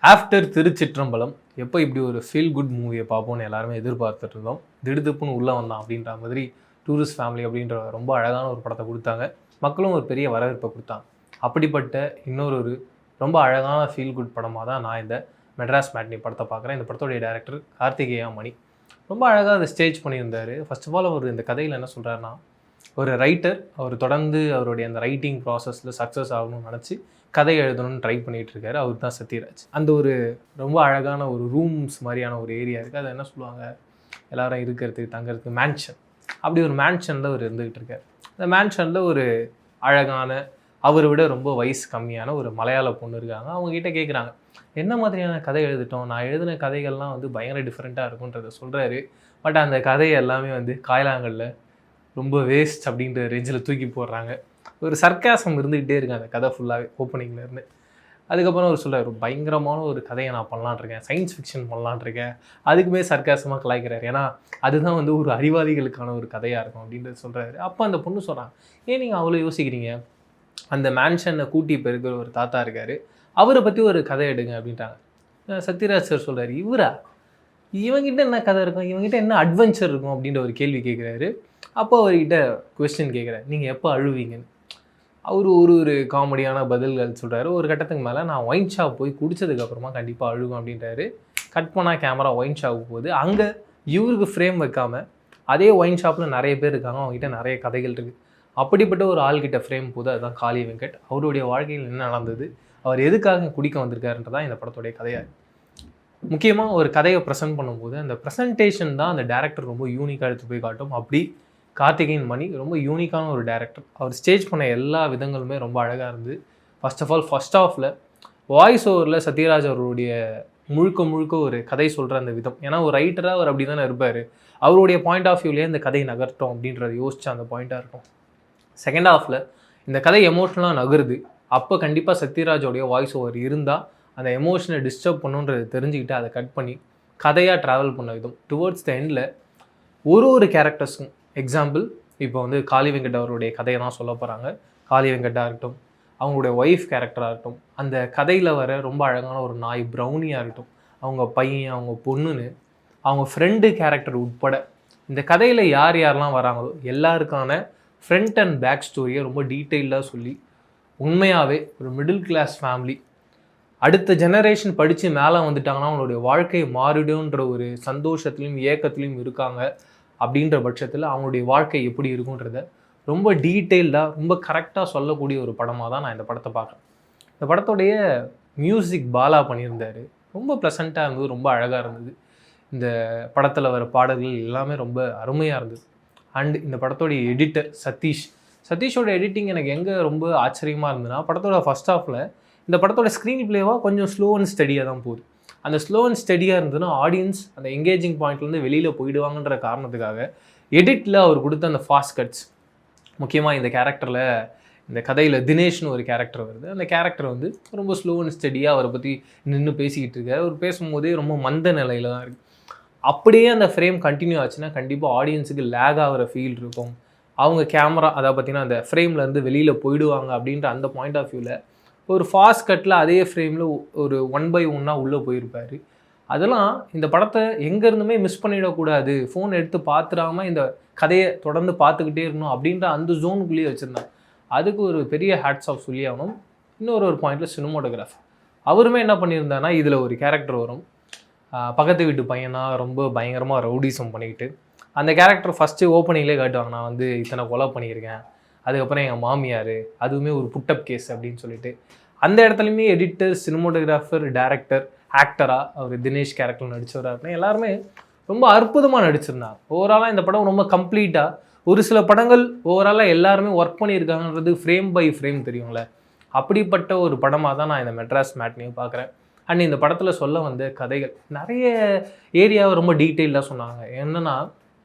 After திருச்சிற்றம்பலம் எப்போ இப்படி ஒரு ஃபீல் குட் மூவியை பார்ப்போம்னு எல்லாருமே எதிர்பார்த்துட்டு இருந்தோம். திடுதுப்புன்னு உள்ளே வந்தான் அப்படின்ற மாதிரி டூரிஸ்ட் ஃபேமிலி அப்படின்ற ரொம்ப அழகான ஒரு படத்தை கொடுத்தாங்க. மக்களும் ஒரு பெரிய வரவேற்பை கொடுத்தாங்க. அப்படிப்பட்ட இன்னொரு ரொம்ப அழகான ஃபீல் குட் படமாக தான் நான் இந்த மெட்ராஸ் மேட்னி படத்தை பார்க்குறேன். இந்த படத்துடைய டைரக்டர் கார்த்திகேயா மணி ரொம்ப அழகாக அதை ஸ்டேஜ் பண்ணியிருந்தார். ஃபர்ஸ்ட் ஆஃப் ஆல் அவர் இந்த கதையில் என்ன சொல்கிறாருன்னா, ஒரு ரைட்டர் அவர் தொடர்ந்து அவருடைய அந்த ரைட்டிங் ப்ராசஸில் சக்ஸஸ் ஆகணும்னு நினச்சி கதை எழுதணும்னு ட்ரை பண்ணிகிட்டு இருக்காரு. அவர் தான் சத்யராஜ். அந்த ஒரு ரொம்ப அழகான ஒரு ரூம்ஸ் மாதிரியான ஒரு ஏரியா இருக்குது. அதை என்ன சொல்லுவாங்க, எல்லாரும் இருக்கிறதுக்கு தங்கிறதுக்கு மேன்ஷன். அப்படி ஒரு மேன்ஷனில் அவர் இருந்துக்கிட்டு இருக்கார். அந்த மேன்ஷனில் ஒரு அழகான அவரை விட ரொம்ப வயசு கம்மியான ஒரு மலையாள பொண்ணு இருக்காங்க. அவங்ககிட்ட கேட்குறாங்க, என்ன மாதிரியான கதை எழுதிட்டோம், நான் எழுதின கதைகள்லாம் பயங்கர டிஃப்ரெண்ட்டாக இருக்குன்றதை சொல்கிறாரு. பட் அந்த கதையை எல்லாமே காயலாங்கல்ல ரொம்ப வேஸ்ட் அப்படின்ற ரேஞ்சில் தூக்கி போடுறாங்க. ஒரு சர்க்காசம் இருந்துக்கிட்டே இருக்கு அந்த கதை ஃபுல்லாகவே ஓப்பனிங்லேருந்து. அதுக்கப்புறம் அவர் சொல்கிறார், பயங்கரமான ஒரு கதையை நான் பண்ணலான்ட்ருக்கேன், சயின்ஸ் ஃபிக்ஷன் பண்ணலான்ட்ருக்கேன். அதுக்குமே சர்க்காசமாக கலாய்க்கிறார். ஏன்னா அதுதான் ஒரு அறிவாளிகளுக்கான ஒரு கதையாக இருக்கும் அப்படின்றது சொல்கிறாரு. அப்போ அந்த பொண்ணு சொல்கிறாங்க, ஏன் நீங்கள் அவ்வளோ யோசிக்கிறீங்க, அந்த மேன்ஷனை கூட்டி பெருக்கிற ஒரு தாத்தா இருக்கார், அவரை பற்றி ஒரு கதை எடுங்க அப்படின்ட்டாங்க. சத்யராஜ் சார் சொல்கிறார், இவங்கிட்ட என்ன கதை இருக்கும், இவங்ககிட்ட என்ன அட்வென்ச்சர் இருக்கும் அப்படின்ற ஒரு கேள்வி கேட்குறாரு. அப்போ அவர்கிட்ட கொஸ்டின் கேட்குறாரு, நீங்கள் எப்போ அழுவீங்கன்னு. அவர் ஒரு காமெடியான பதில்கள் சொல்கிறாரு. ஒரு கட்டத்துக்கு மேலே நான் ஒயின் ஷாப் போய் குடித்ததுக்கப்புறமா கண்டிப்பாக அழுகும் அப்படின்றாரு. கட் பண்ணால் கேமரா ஒயின் ஷாப்புக்கு போகுது. அங்கே இவருக்கு ஃப்ரேம் வைக்காமல் அதே ஒயின் ஷாப்பில் நிறைய பேர் இருக்காங்க, அவங்ககிட்ட நிறைய கதைகள் இருக்குது. அப்படிப்பட்ட ஒரு ஆள்கிட்ட ஃப்ரேம் போகுது. அதுதான் காளி வெங்கட். அவருடைய வாழ்க்கையில் என்ன நடந்தது, அவர் எதுக்காக குடிக்க வந்திருக்காருன்றதான் இந்த படத்துடைய கதையாக. முக்கியமாக ஒரு கதையை ப்ரெசென்ட் பண்ணும்போது அந்த ப்ரெசன்டேஷன் தான் அந்த டேரக்டர் ரொம்ப யூனிக்காக எடுத்து போய் காட்டும். அப்படி கார்த்திகேயன் மணி ரொம்ப யூனிக்கான ஒரு டேரக்டர். அவர் ஸ்டேஜ் பண்ண எல்லா விதங்களுமே ரொம்ப அழகாக இருந்தது. ஃபர்ஸ்ட் ஆஃப் ஆல் ஃபர்ஸ்ட் ஆஃபில் வாய்ஸ் ஓவரில் சத்யராஜ் அவருடைய முழுக்க ஒரு கதை சொல்கிற அந்த விதம். ஏன்னா ஒரு ரைட்டராக அவர் அப்படி தானே இருப்பார். அவருடைய பாயிண்ட் ஆஃப் வியூலேயே இந்த கதையை நகர்த்தோம் அப்படின்றத யோசிச்சு அந்த பாயிண்ட்டாக இருக்கும். செகண்ட் ஹாஃபில் இந்த கதை எமோஷனலாக நகருது. அப்போ கண்டிப்பாக சத்யராஜோடைய வாய்ஸ் ஓவர் இருந்தால் அந்த எமோஷனை டிஸ்டர்ப் பண்ணுன்றது தெரிஞ்சுக்கிட்டு அதை கட் பண்ணி கதையாக ட்ராவல் பண்ண விதம். டுவர்ட்ஸ் த எண்டில் ஒரு கேரக்டர்ஸும் எக்ஸாம்பிள் இப்போ காளி வெங்கட் அவருடைய கதையை தான் சொல்ல போகிறாங்க. காளி வெங்கட்டாக இருக்கட்டும், அவங்களுடைய ஒய்ஃப் கேரக்டராக இருக்கட்டும், அந்த கதையில் வர ரொம்ப அழகான ஒரு நாய் ப்ரௌனியாக இருக்கட்டும், அவங்க பையன், அவங்க பொண்ணுன்னு, அவங்க ஃப்ரெண்டு கேரக்டர் உட்பட இந்த கதையில் யார் யாரெல்லாம் வராங்களோ எல்லாருக்கான ஃப்ரண்ட் அண்ட் பேக் ஸ்டோரியை ரொம்ப டீட்டெயில்டாக சொல்லி உண்மையாகவே ஒரு மிடில் கிளாஸ் ஃபேமிலி அடுத்த ஜெனரேஷன் படித்து மேலே வந்துட்டாங்கன்னா அவங்களுடைய வாழ்க்கை மாறிடும்ன்ற ஒரு சந்தோஷத்துலையும் ஏக்கத்துலையும் இருக்காங்க. அப்படின்ற பட்சத்தில் அவங்களுடைய வாழ்க்கை எப்படி இருக்குன்றத ரொம்ப டீட்டெயில்டாக ரொம்ப கரெக்டாக சொல்லக்கூடிய ஒரு படமாக தான் நான் இந்த படத்தை பார்க்குறேன். இந்த படத்துடைய மியூசிக் பாலா பண்ணியிருந்தார். ரொம்ப ப்ளசண்ட்டாக இருந்தது, ரொம்ப அழகாக இருந்தது. இந்த படத்தில் வர பாடல்கள் எல்லாமே ரொம்ப அருமையாக இருந்தது. அண்ட் இந்த படத்தோடைய எடிட்டர் சதீஷோட எடிட்டிங் எனக்கு எங்கே ரொம்ப ஆச்சரியமாக இருந்ததுன்னா, படத்தோட ஃபர்ஸ்ட் ஹாஃபில் இந்த படத்தோட ஸ்க்ரீன் பிளேவாக கொஞ்சம் ஸ்லோ அண்ட் ஸ்டடியாக தான் போகுது. அந்த ஸ்லோ அண்ட் ஸ்டடியாக இருந்ததுன்னா ஆடியன்ஸ் அந்த எங்கேஜிங் பாயிண்ட்லேருந்து வெளியில் போயிடுவாங்கன்ற காரணத்துக்காக எடிட்டில் அவர் கொடுத்த அந்த ஃபாஸ்ட் கட்ஸ், முக்கியமாக இந்த கேரக்டரில் இந்த கதையில் தினேஷ்னு ஒரு கேரக்டர் வருது. அந்த கேரக்டர் ரொம்ப ஸ்லோ அண்ட் ஸ்டடியாக அவரை பற்றி நின்று பேசிக்கிட்டு இருக்காரு. அவர் பேசும்போதே ரொம்ப மந்த நிலையில் தான் இருக்குது. அப்படியே அந்த ஃப்ரேம் கண்டினியூ ஆச்சுன்னா கண்டிப்பாக ஆடியன்ஸுக்கு லேக் ஆகிற ஃபீல் இருக்கும். அவங்க கேமரா அதை பார்த்திங்கன்னா அந்த ஃப்ரேம்லேருந்து வெளியில் போயிடுவாங்க அப்படின்ற அந்த பாயிண்ட் ஆஃப் வியூவில் ஒரு ஃபாஸ்ட் கட்டில் அதே ஃப்ரேமில் ஒரு 1 by 1 உள்ளே போயிருப்பார். அதெல்லாம் இந்த படத்தை எங்கேருந்துமே மிஸ் பண்ணிடக்கூடாது, ஃபோன் எடுத்து பார்த்துடாமல் இந்த கதையை தொடர்ந்து பார்த்துக்கிட்டே இருக்கணும் அப்படின்ற அந்த ஜோனுக்குள்ளேயே வச்சுருந்தாங்க. அதுக்கு ஒரு பெரிய ஹேட்ஸ் ஆஃப் சொல்லி ஆகணும். இன்னொரு பாயிண்டில் சினிமோட்டோகிராஃபர் அவருமே என்ன பண்ணியிருந்தாருன்னா, இதில் ஒரு கேரக்டர் வரும், பக்கத்து வீட்டு பையனாக ரொம்ப பயங்கரமாக ரவுடிசம் பண்ணிக்கிட்டு. அந்த கேரக்டர் ஃபஸ்ட்டு ஓப்பனிங்லேயே காட்டுவாங்க, நான் இத்தனை கொலை பண்ணியிருக்கேன், அதுக்கப்புறம் எங்கள் மாமியார், அதுவுமே ஒரு புட்டப் கேஸ் அப்படின்னு சொல்லிட்டு. அந்த இடத்துலையுமே எடிட்டர், சினிமோட்டோகிராஃபர், டேரக்டர், ஆக்டராக அவர் தினேஷ் கேரக்டர் நடித்தவராக எல்லாருமே ரொம்ப அற்புதமாக நடிச்சிருந்தாங்க. ஓவராலாக இந்த படம் ரொம்ப கம்ப்ளீட்டாக, ஒரு சில படங்கள் ஓவராலாக எல்லாருமே ஒர்க் பண்ணியிருக்காங்கன்றது ஃப்ரேம் பை ஃப்ரேம் தெரியுங்களே, அப்படிப்பட்ட ஒரு படமாக தான் நான் இந்த மெட்ராஸ் மேட்னியும் பார்க்குறேன். அண்ட் இந்த படத்தில் சொல்ல வந்த கதைகள் நிறைய ஏரியாவை ரொம்ப டீட்டெயிலாக சொன்னாங்க. என்னென்னா,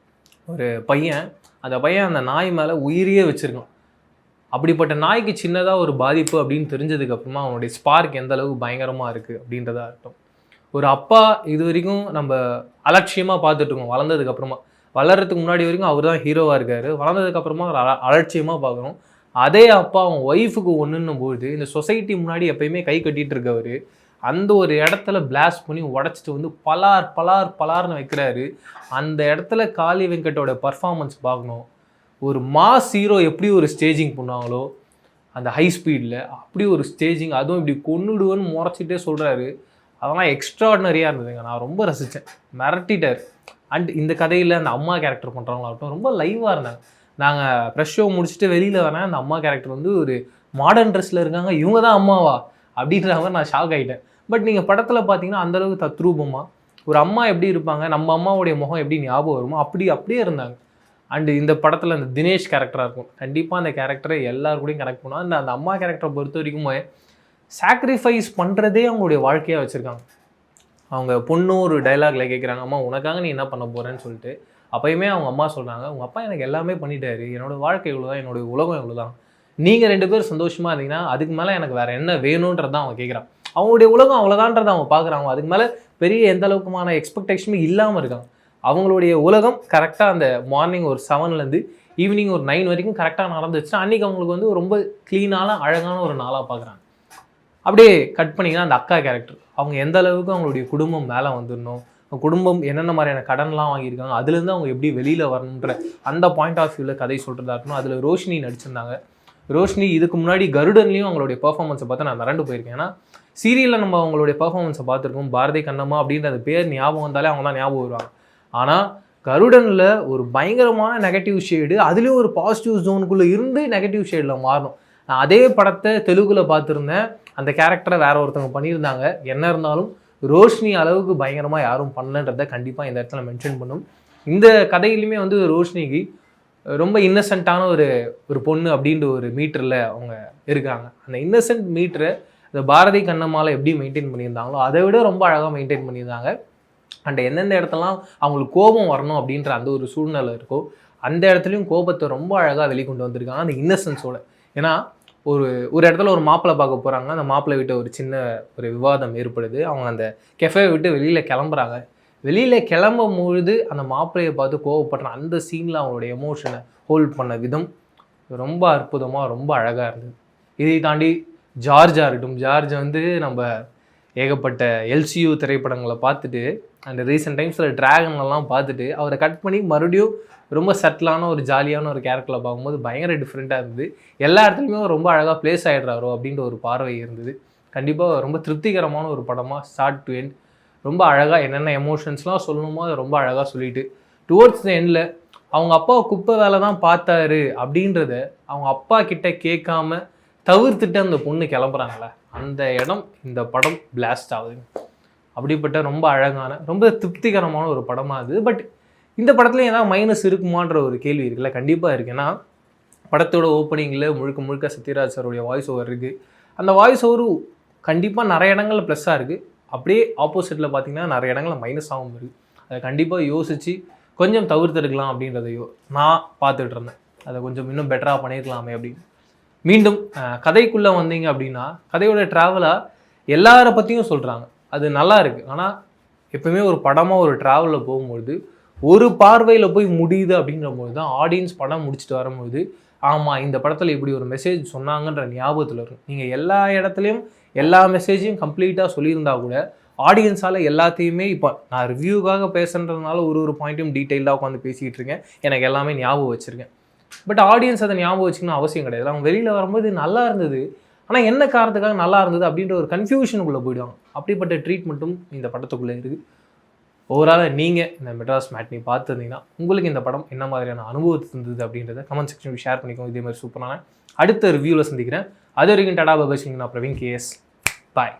ஒரு பையன், அந்த பையன் அந்த நாய் மேலே உயிரியே வச்சுருக்கான். அப்படிப்பட்ட நாய்க்கு சின்னதாக ஒரு பாதிப்பு அப்படின்னு தெரிஞ்சதுக்கப்புறமா அவனுடைய ஸ்பார்க் எந்த அளவுக்கு பயங்கரமாக இருக்குது அப்படின்றதா அர்த்தம். ஒரு அப்பா இது வரைக்கும் நம்ம அலட்சியமாக பார்த்துட்ருக்கோம். வளர்ந்ததுக்கப்புறமா, வளர்கிறதுக்கு முன்னாடி வரைக்கும் அவர் தான் ஹீரோவாக இருக்கார். வளர்ந்ததுக்கப்புறமா அலட்சியமாக பார்க்குறோம். அதே அப்பா அவன் ஒய்ஃபுக்கு ஒன்றுன்னும் போது இந்த சொசைட்டி முன்னாடி எப்பயுமே கை கட்டிகிட்டு இருக்கவர் அந்த ஒரு இடத்துல பிளாஸ்ட் பண்ணி உடச்சிட்டு வந்து பலார் பலார் பலார்னு வைக்கிறாரு. அந்த இடத்துல காளி வெங்கட்டோட பர்ஃபார்மன்ஸ் பார்க்கணும். ஒரு மாஸ் ஹீரோ எப்படி ஒரு ஸ்டேஜிங் பண்ணுவாங்களோ அந்த ஹை ஸ்பீடில் அப்படி ஒரு ஸ்டேஜிங், அதுவும் இப்படி கொன்னுடுவேன்னு முறைச்சிட்டே சொல்கிறாரு. அதெல்லாம் எக்ஸ்ட்ராடினரியாக இருந்ததுங்க. நான் ரொம்ப ரசித்தேன். மிரட்டிட்டார். அண்ட் இந்த கதையில் அந்த அம்மா கேரக்டர் பண்ணுறவங்களாகட்டும் ரொம்ப லைவாக இருந்தாங்க. நாங்கள் ப்ரெஷ் ஷோ முடிச்சுட்டு வெளியில் வரேன், அந்த அம்மா கேரக்டர் வந்து ஒரு மாடர்ன் ட்ரெஸ்ஸில் இருக்காங்க, இவங்க தான் அம்மாவா அப்படின்ற மாதிரி நான் ஷாக் ஆகிட்டேன். பட் நீங்கள் படத்தில் பார்த்தீங்கன்னா அந்தளவுக்கு தத்ரூபமாக ஒரு அம்மா எப்படி இருப்பாங்க, நம்ம அம்மாவுடைய முகம் எப்படி ஞாபகம் வருமோ அப்படியே இருந்தாங்க. அண்டு இந்த படத்தில் அந்த தினேஷ் கேரக்டராக இருக்கும். கண்டிப்பாக அந்த கேரக்டரை எல்லாருக்கூடையும் கனெக்ட் பண்ணுவோம். அந்த அம்மா கேரக்டரை பொறுத்த வரைக்கும் சாக்ரிஃபைஸ் பண்ணுறதே அவங்களுடைய வாழ்க்கையாக வச்சுருக்காங்க. அவங்க பொண்ணும் ஒரு டைலாகில் கேட்குறாங்க, அம்மா உனக்காக நீ என்ன பண்ண போகிறேன்னு சொல்லிட்டு. அப்போயுமே அவங்க அம்மா சொல்கிறாங்க, உங்கள் அப்பா எனக்கு எல்லாமே பண்ணிட்டாரு, என்னோடய வாழ்க்கை இவ்வளோ தான், என்னுடைய உலகம் இவ்வளோ தான், நீங்கள் 2 பேரும் சந்தோஷமாக இருந்தீங்கன்னா அதுக்கு மேலே எனக்கு வேறு என்ன வேணுன்றது தான் அவங்க கேட்குறான். அவங்களுடைய உலகம் அவ்வளோதான்றதை அவங்க பார்க்குறாங்க. அதுக்கு மேலே பெரிய எந்த அளவுக்குமான எக்ஸ்பெக்டேஷனுமே இல்லாமல் இருக்காங்க. அவங்களுடைய உலகம் கரெக்டாக அந்த மார்னிங் ஒரு 7லேருந்து ஈவினிங் ஒரு 9 வரைக்கும் கரெக்டாக நடந்துச்சுன்னா அன்றைக்கி அவங்களுக்கு வந்து ரொம்ப க்ளீனான அழகான ஒரு நாளாக பார்க்குறாங்க. அப்படியே கட் பண்ணிங்கன்னா அந்த அக்கா கேரக்டர், அவங்க எந்த அளவுக்கு அவங்களுடைய குடும்பம் மேலே வந்துடணும், குடும்பம் என்னென்ன மாதிரியான கடன்லாம் வாங்கியிருக்காங்க, அதுலேருந்து அவங்க எப்படி வெளியில் வரணுன்ற அந்த பாயிண்ட் ஆஃப் வியூவில் கதை சொல்கிறதா இருக்கணும். அதில் ரோஷினி நடிச்சிருந்தாங்க. ரோஷினி இதுக்கு முன்னாடி கருடன்லேயும் அவங்களுடைய பெர்ஃபார்மன்ஸை பார்த்து நான் மிரண்டு போயிருக்கேன். ஏன்னா சீரியலில் நம்ம அவங்களுடைய பெர்ஃபார்மன்ஸை பார்த்துருக்கோம். பாரதி கண்ணம்மா அப்படின்ற அந்த பேர் ஞாபகம் வந்தாலே அவங்க தான் ஞாபகம் வருவாங்க. ஆனால் கருடனில் ஒரு பயங்கரமான நெகட்டிவ் ஷேடு, அதுலேயும் ஒரு பாசிட்டிவ் ஜோனுக்குள்ளே இருந்து நெகட்டிவ் ஷேடில் மாறணும். நான் அதே படத்தை தெலுங்கில் பார்த்துருந்தேன். அந்த கேரக்டரை வேற ஒருத்தவங்க பண்ணியிருந்தாங்க. என்ன இருந்தாலும் ரோஷினி அளவுக்கு பயங்கரமாக யாரும் பண்ணலன்றதை கண்டிப்பாக இந்த இடத்துல மென்ஷன் பண்ணும். இந்த கதையிலுமே வந்து ரோஷினிக்கு ரொம்ப இன்னசென்ட்டான ஒரு பொண்ணு அப்படின்ற ஒரு மீட்டரில் அவங்க இருக்காங்க. அந்த இன்னசென்ட் மீட்டரை இந்த பாரதி கண்ணம்மாவில் எப்படி மெயின்டைன் பண்ணியிருந்தாங்களோ அதை விட ரொம்ப அழகாக மெயின்டைன் பண்ணியிருந்தாங்க. அண்ட் எந்தெந்த இடத்துலாம் அவங்களுக்கு கோபம் வரணும் அப்படின்ற அந்த ஒரு சூழ்நிலை இருக்கோ அந்த இடத்துலையும் கோபத்தை ரொம்ப அழகாக வெளிக்கொண்டு வந்திருக்காங்க அந்த இன்னசென்ஸோட. ஏன்னா ஒரு இடத்துல ஒரு மாப்பிள்ளை பார்க்க போகிறாங்க. அந்த மாப்பிள்ளை விட்டு ஒரு சின்ன ஒரு விவாதம் ஏற்படுது. அவங்க அந்த கெஃபே விட்டு வெளியில் கிளம்புறாங்க. வெளியில் கிளம்பும் பொழுது அந்த மாப்பிள்ளையை பார்த்து கோவப்படுற அந்த சீனில் அவங்களுடைய எமோஷனை ஹோல்ட் பண்ண விதம் ரொம்ப அற்புதமாக ரொம்ப அழகாக இருந்தது. இதை தாண்டி ஜார்ஜாக இருக்கட்டும். ஜார்ஜ் வந்து நம்ம ஏகப்பட்ட எல்சியூ திரைப்படங்களை பார்த்துட்டு அந்த ரீசெண்ட் டைம்ஸில் ட்ராகன்லாம் பார்த்துட்டு அவரை கட் பண்ணி மறுபடியும் ரொம்ப சட்டிலான ஒரு ஜாலியான ஒரு கேரக்டரில் பார்க்கும்போது பயங்கர டிஃப்ரெண்ட்டாக இருந்தது. எல்லா இடத்துலையுமே ரொம்ப அழகாக ப்ளேஸ் ஆகிடுறாரோ அப்படின்ற ஒரு பார்வை இருந்தது. கண்டிப்பாக ரொம்ப திருப்திகரமான ஒரு படமாக ஸ்டார்ட் டு எண்ட் ரொம்ப அழகாக என்னென்ன எமோஷன்ஸ்லாம் சொல்லணுமோ அதை ரொம்ப அழகாக சொல்லிட்டு டுவோர்ட்ஸ் த எண்டில் அவங்க அப்பா குப்பை வேலை தான் பார்த்தாரு அப்படின்றத அவங்க அப்பா கிட்ட கேட்காம தவிர்த்துட்டு அந்த பொண்ணு கிளம்புறாங்களே அந்த இடம் இந்த படம் பிளாஸ்ட் ஆகுது. அப்படிப்பட்ட ரொம்ப அழகான ரொம்ப திருப்திகரமான ஒரு படமாக இருந்தது. பட் இந்த படத்துல ஏதாவது மைனஸ் இருக்குமான்ற ஒரு கேள்வி இருக்குல்ல, கண்டிப்பாக இருக்குது. ஏன்னா படத்தோட ஓப்பனிங்கில் முழுக்க சத்யராஜ் சாருடைய வாய்ஸ் ஓவர் இருக்குது. அந்த வாய்ஸ் ஓவரு கண்டிப்பாக நிறைய இடங்களில் ப்ளஸ்ஸாக இருக்குது. அப்படியே ஆப்போசிட்டில் பார்த்தீங்கன்னா நிறைய இடங்களில் மைனஸாகவும் இருக்குது. அதை கண்டிப்பாக யோசித்து கொஞ்சம் தவிர்த்துருக்கலாம் அப்படின்றதையோ நான் பார்த்துட்டு இருந்தேன். அதை கொஞ்சம் இன்னும் பெட்டராக பண்ணியிருக்கலாமே அப்படின்னு. மீண்டும் கதைக்குள்ளே வந்தீங்க அப்படின்னா கதையோட ட்ராவலாக எல்லாரை பற்றியும் சொல்கிறாங்க, அது நல்லா இருக்குது. ஆனால் எப்பவுமே ஒரு படமாக ஒரு ட்ராவலில் போகும்பொழுது ஒரு பார்வையில் போய் முடியுது அப்படின்ற போது தான் ஆடியன்ஸ் படம் முடிச்சுட்டு வரும்போது ஆமாம் இந்த படத்தில் இப்படி ஒரு மெசேஜ் சொன்னாங்கன்ற ஞாபகத்தில் இருக்கும். நீங்கள் எல்லா இடத்துலையும் எல்லா மெசேஜையும் கம்ப்ளீட்டாக சொல்லியிருந்தா கூட ஆடியன்ஸால் எல்லாத்தையுமே இப்போ நான் ரிவ்யூக்காக பேசுன்றதுனால ஒரு பாயிண்ட்டையும் டீட்டெயிலாக உட்காந்து பேசிக்கிட்டு இருக்கேன், எனக்கு எல்லாமே ஞாபகம் வச்சுருக்கேன். பட் ஆடியன்ஸ் அதை ஞாபகம் வச்சுக்கணும் அவசியம் கிடையாது. அவங்க வெளியில் வரும்போது நல்லா இருந்தது ஆனால் என்ன காரணத்துக்காக நல்லா இருந்தது அப்படின்ற ஒரு கன்ஃபியூஷனுக்குள்ளே போயிடுவாங்க. அப்படிப்பட்ட ட்ரீட்மெண்ட்டும் இந்த படத்துக்குள்ளே இருக்குது. ஓவராலாக நீங்கள் இந்த மெட்ராஸ் மேட்னி பார்த்துருந்தீங்கன்னா உங்களுக்கு இந்த படம் என்ன மாதிரியான அனுபவத்தை இருந்தது அப்படின்றத கமெண்ட் செக்ஷனுக்கு ஷேர் பண்ணிக்கோங்க. இதே மாதிரி சூப்பரான அடுத்த ரிவ்யூவில் சந்திக்கிறேன். அது வரைக்கும் டாடா பாய். நான் பிரவீன் கேஎஸ். பாய்.